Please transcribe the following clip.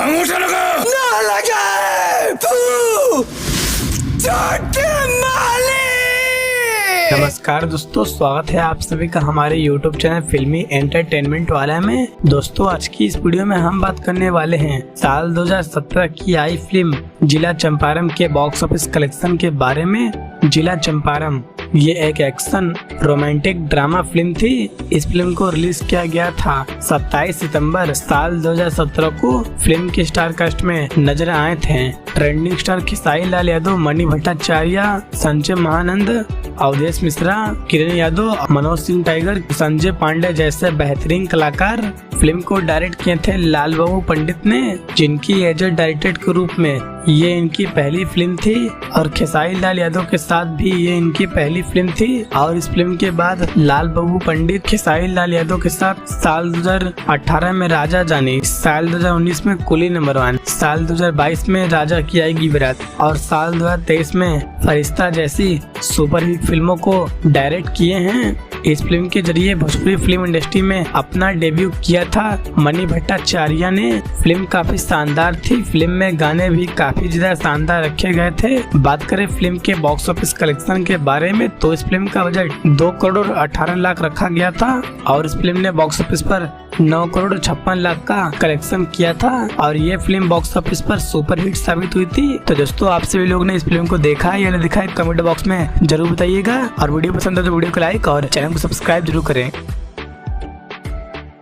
अंगूठा लगा। ना लगे तू छोटे मालिक। नमस्कार दोस्तों, स्वागत है आप सभी का हमारे YouTube चैनल फिल्मी एंटरटेनमेंट वाला में। दोस्तों आज की इस वीडियो में हम बात करने वाले हैं साल 2017 की आई फिल्म जिला चंपारण के बॉक्स ऑफिस कलेक्शन के बारे में। जिला चंपारण ये एक एक्शन रोमांटिक ड्रामा फिल्म थी। इस फिल्म को रिलीज किया गया था 27 सितंबर साल 2017 को। फिल्म के स्टार कास्ट में नजर आए थे ट्रेंडिंग स्टार खेसारी लाल यादव, मणि भट्टाचार्य, संजय महानंद, अवधेश मिश्रा, किरण यादव, मनोज सिंह टाइगर, संजय पांडे जैसे बेहतरीन कलाकार। फिल्म को डायरेक्ट किए थे लाल बाबू पंडित ने, जिनकी एज डायरेक्टर के रूप में ये इनकी पहली फिल्म थी और खेसारी लाल यादव के साथ भी ये इनकी पहली फिल्म थी। और इस फिल्म के बाद लाल बाबू पंडित खेसारी लाल यादव के साथ साल 2018 में राजा जानी, साल 2019 में कुली नंबर 1, साल 2022 में राजा की आएगी बारात और साल 2023 में फरिश्ता जैसी सुपरहिट फिल्मों को डायरेक्ट किए हैं। इस फिल्म के जरिए भोजपुरी फिल्म इंडस्ट्री में अपना डेब्यू किया था मणि भट्टाचार्य ने। फिल्म काफी शानदार थी, फिल्म में गाने भी काफी ज्यादा शानदार रखे गए थे। बात करें फिल्म के बॉक्स ऑफिस कलेक्शन के बारे में तो इस फिल्म का बजट 2 करोड़ 18 लाख रखा गया था और इस फिल्म ने बॉक्स ऑफिस पर 9 करोड़ 56 लाख का कलेक्शन किया था और ये फिल्म बॉक्स ऑफिस पर सुपर हिट साबित हुई थी। तो दोस्तों आप सभी लोग ने इस फिल्म को देखा है या नहीं देखा है कमेंट बॉक्स में जरूर बताइएगा और वीडियो पसंद है तो वीडियो को लाइक और चैनल को सब्सक्राइब जरूर करें।